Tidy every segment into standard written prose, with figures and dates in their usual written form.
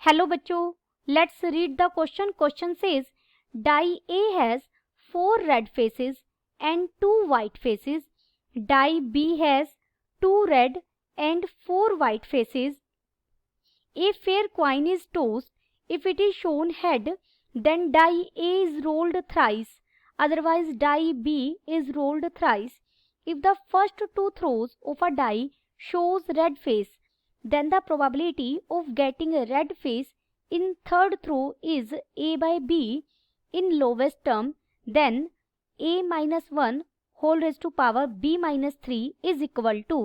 Hello बच्चों, let's read the question. Question says die A has 4 red faces and 2 white faces. Die B has 2 red and 4 white faces. A fair coin is tossed. If it is shown head, then die A is rolled thrice. Otherwise, die B is rolled thrice. If the first 2 throws of a die shows red face, then the probability of getting a red face in third throw is A by B in lowest term. Then A minus 1 whole raised to power B minus 3 is equal to.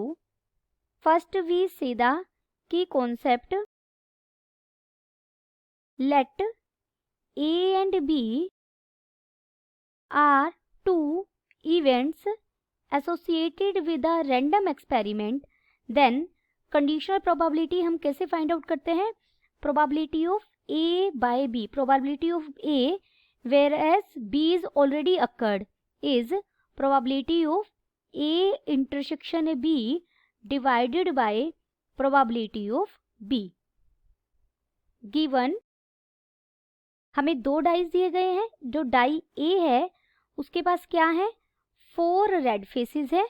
First we see the key concept. Let A and B are two events associated with a random experiment. Then conditional probability हम कैसे find out करते हैं? Probability of A by B, probability of A whereas B is already occurred is probability of A intersection B divided by probability of B. Given हमें 2 dice दिए गए हैं. जो die A है उसके पास क्या है? 4 रेड फेसेस है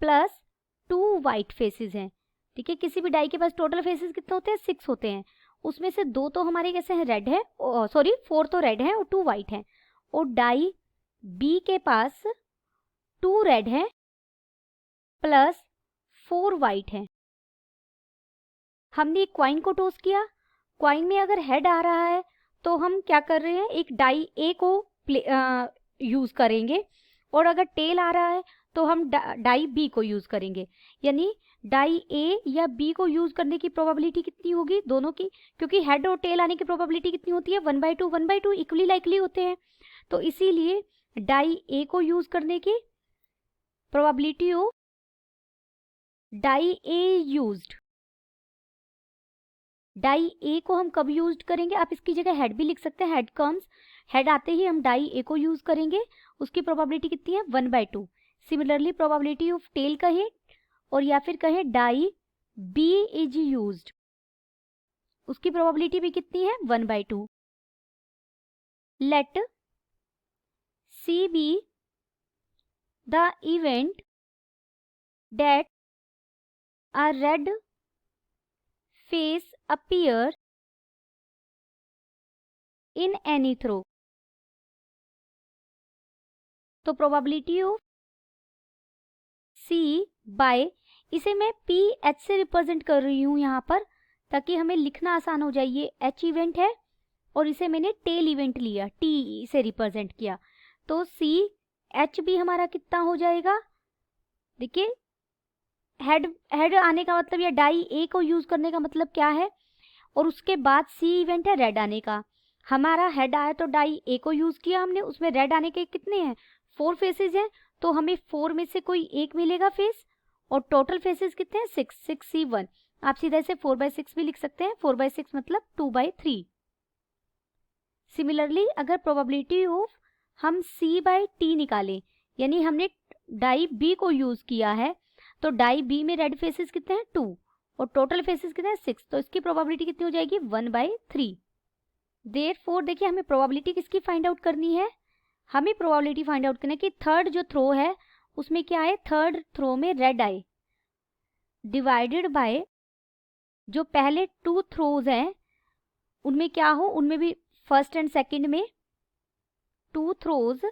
प्लस 2 वाइट फेसेस हैं. ठीक है, किसी भी डाई के पास टोटल फेसेस कितने होते हैं? 6 होते हैं. उसमें से 2 तो हमारे कैसे हैं? रेड है, सॉरी 4 तो रेड है और 2 वाइट है. और डाई B के पास 2 रेड है प्लस 4 वाइट है. हमने क्वाइन को टॉस किया. क्वाइन में अगर हेड आ रहा है तो हम क्या कर रहे हैं? एक डाई A को यूज करेंगे और अगर टेल आ रहा है तो हम डाई B को यूज करेंगे. यानी डाई A या B को यूज करने की प्रोबेबिलिटी कितनी होगी? दोनों की, क्योंकि हेड और टेल आने की प्रोबेबिलिटी कितनी होती है? 1/2 इक्वली लाइकली होते हैं. तो इसीलिए डाई A को यूज करने की probability of die A used. Die A को हम कब यूज करेंगे? आप इसकी जगह हेड भी लिख सकते हैं. हेड कम्स, हेड आते ही हम डाई A को यूज करेंगे. उसकी प्रोबेबिलिटी कितनी है? 1/2. सिमिलरली प्रोबेबिलिटी ऑफ टेल कहे और या फिर कहे डाई B इज यूज्ड, उसकी प्रोबेबिलिटी भी कितनी है? 1/2. Let C be the event that a red face appear in any throw. तो प्रोबेबिलिटी ऑफ C बाय, इसे मैं PH से रिप्रेजेंट कर रही हूं यहाँ पर ताकि हमें लिखना आसान हो जाए. ये H इवेंट है और इसे मैंने टेल इवेंट लिया, T से रिप्रेजेंट किया. तो CH भी हमारा कितना हो जाएगा? देखिए, हेड आने का मतलब या डाई A को यूज करने का मतलब क्या है? और उसके बाद C इवेंट है रेड आने का. हमारा हेड आया तो डाई A को यूज किया हमने, उसमें रेड आने के कितने हैं? 4 फेसेस हैं. तो हमें 4 में से कोई एक मिलेगा फेस. और टोटल फेसेस कितने हैं? 6C1. आप सीधा इसे 4/6 भी लिख सकते हैं. 4/6 मतलब 2/3. सिमिलरली अगर प्रोबेबिलिटी ऑफ हम C/T निकालें, यानी हमने डाई B को यूज किया है, तो डाई B में रेड फेसेस कितने हैं? 2 और टोटल फेसेस कितने हैं? 6. तो इसकी प्रोबेबिलिटी कितनी हो जाएगी? 1/3. देयरफॉर देखिए, हमें प्रोबेबिलिटी किसकी फाइंड आउट करनी है? हमें प्रोबेबिलिटी फाइंड आउट करना है कि थर्ड जो थ्रो है उसमें क्या है? थर्ड थ्रो में रेड आए डिवाइडेड बाय जो पहले 2 थ्रोज हैं उनमें क्या हो? उनमें भी फर्स्ट एंड सेकंड में 2 throws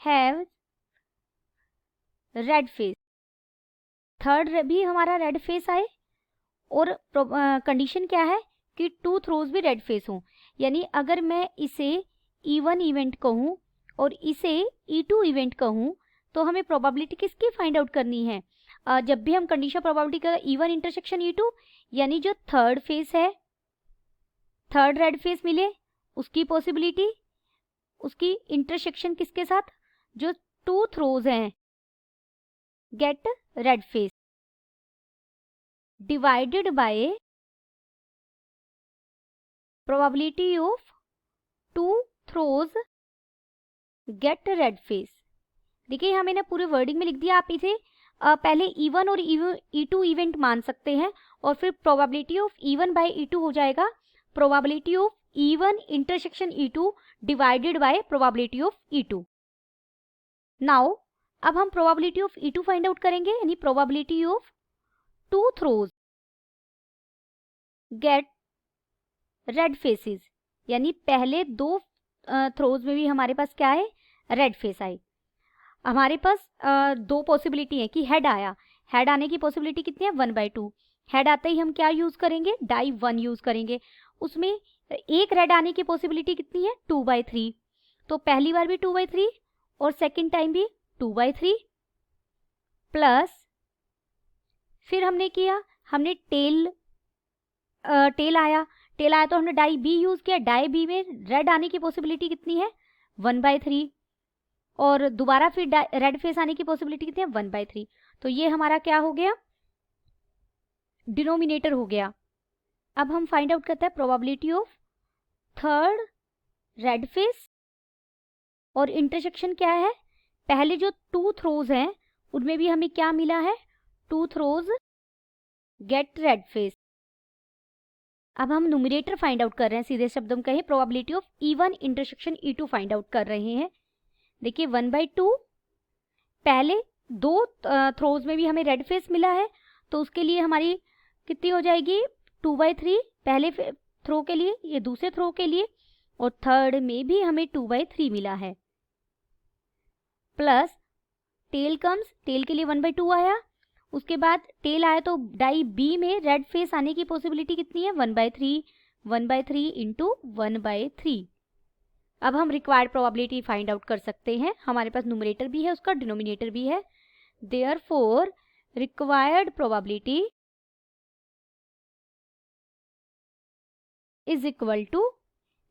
have read face. Third भी हमारा रेड फेस आए और कंडीशन क्या है? कि 2 थ्रोज भी रेड फेस हो. यानी अगर मैं इसे E1 इवेंट कहूं और इसे E2 इवेंट कहूं तो हमें प्रोबेबिलिटी किसकी फाइंड आउट करनी है? जब भी हम कंडीशन प्रोबेबिलिटी का E1 इंटरसेक्शन E2, यानी जो थर्ड फेस है, थर्ड रेड फेस मिले उसकी पॉसिबिलिटी, उसकी इंटरसेक्शन किसके साथ? जो 2 थ्रोज हैं get red face divided by probability of 2 throws get red face. देखिए यहाँ मैंने पूरे वर्डिंग में लिख दिया. आप इसे पहले E1 और E2 इवेंट मान सकते हैं और फिर probability of E1 bye E2 हो जाएगा probability of E1 intersection E2 divided by probability of E2। Now अब हम probability of E2 find out करेंगे, यानी probability of 2 throws get red faces, यानी पहले 2 थ्रोज में भी हमारे पास क्या है, रेड फेस आई। हमारे पास 2 पॉसिबिलिटी है कि हेड आया, हेड आने की पॉसिबिलिटी कितनी है 1/2। हेड आते ही हम क्या यूज करेंगे, डाई 1 यूज करेंगे। उसमें एक रेड आने की पॉसिबिलिटी कितनी है 2/3, तो पहली बार भी 2/3 और सेकेंड टाइम भी 2/3 प्लस फिर हमने किया, हमने टेल आया तो हमने डाई बी यूज किया। डाई बी में रेड आने की पॉसिबिलिटी कितनी है 1/3 और दोबारा फिर रेड फेस आने की पॉसिबिलिटी कितनी है 1/3। तो ये हमारा क्या हो गया, डिनोमिनेटर हो गया। अब हम फाइंड आउट करते हैं probability of third red face, और इंटरसेक्शन क्या है, पहले जो 2 थ्रोज हैं उनमें भी हमें क्या मिला है 2 थ्रोज गेट रेड फेस। अब हम न्यूमरेटर फाइंड आउट कर रहे हैं, सीधे शब्दों में कहें probability of E1 intersection E2 find out कर रहे हैं। देखिए 1/2 पहले 2 थ्रोज में भी हमें रेड फेस मिला है, तो उसके लिए हमारी कितनी हो जाएगी 2/3 पहले थ्रो के लिए, ये दूसरे थ्रो के लिए, और थर्ड में भी हमें 2/3 मिला है। प्लस टेल कम्स, टेल के लिए 1/2 आया, उसके बाद टेल आया तो डाई बी में रेड फेस आने की पॉसिबिलिटी कितनी है 1/3 इंटू 1/3। अब हम रिक्वायर्ड प्रोबेबिलिटी फाइंड आउट कर सकते हैं, हमारे पास न्यूमरेटर भी है उसका, डिनोमिनेटर भी है। Therefore required probability is equal to,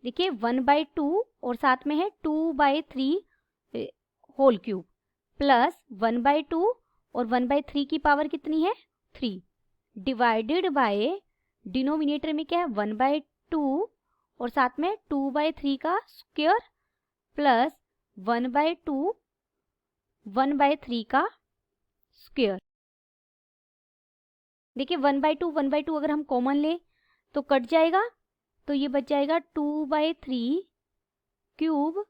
देखिए 1/2 और साथ में है 2/3 होल क्यूब प्लस 1/2 और 1/3 की पावर कितनी है 3 डिवाइडेड बाय डिनोमिनेटर में क्या है 1/2 और साथ में 2/3 का स्क्वायर प्लस 1/2 1/3 का स्क्वायर। देखिए 1/2 अगर हम कॉमन ले तो कट जाएगा, तो ये बच जाएगा 2/3 cube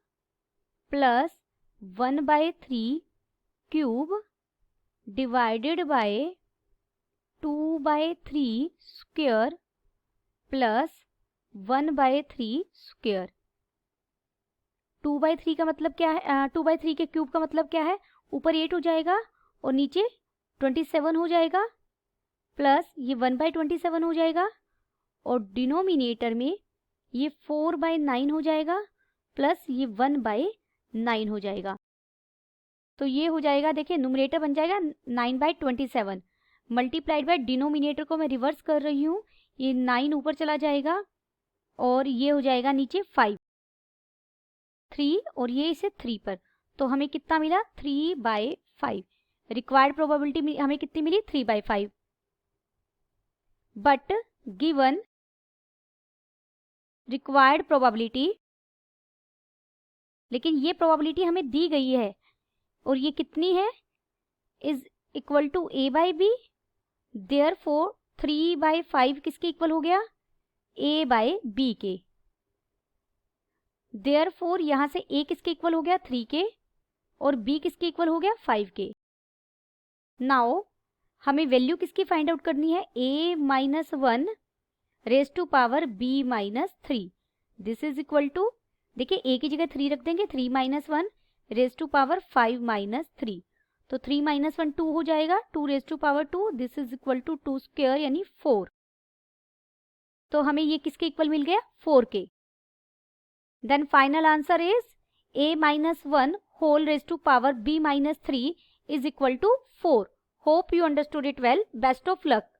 plus 1/3 cube divided by 2/3 square plus 1/3 square. 2/3 का मतलब क्या है, 2/3 के क्यूब का मतलब क्या है, ऊपर 8 हो जाएगा और नीचे 27 हो जाएगा, प्लस ये 1/27 हो जाएगा और डिनोमिनेटर में ये 4/9 हो जाएगा प्लस ये 1/9 हो जाएगा। तो ये हो जाएगा, देखिए न्यूमरेटर बन जाएगा 9/27 मल्टीप्लाइड बाय डिनोमिनेटर को मैं रिवर्स कर रही हूँ, ये 9 ऊपर चला जाएगा और ये हो जाएगा नीचे 5 3 और ये इसे 3 पर, तो हमें कितना मिला 3/5। रिक्वायर्ड प्रोबेबिलिटी हमें कितनी मिली 3/5। बट गिवन रिक्वायर्ड प्रोबेबिलिटी, लेकिन ये प्रोबेबिलिटी हमें दी गई है और ये कितनी है is equal to A/B। Therefore 3/5 किसके इक्वल हो गया A/B के। देयरफॉर यहां से A किसके इक्वल हो गया 3 के और B किसके इक्वल हो गया 5 के। नाउ हमें वैल्यू किसकी फाइंड आउट करनी है A-1 raise to power B-3। This is equal to, देखिए A की जगह 3 रख देंगे, 3 - 1 रेज टू पावर 5 - 3, तो 3 - 1 2 हो जाएगा, 2 raise to power 2, this is equal to 2 square यानी 4। तो हमें ये किसके इक्वल मिल गया 4 के। Then final answer is A-1 whole raise to power B-3 is equal to 4. Hope you understood it well. Best of luck.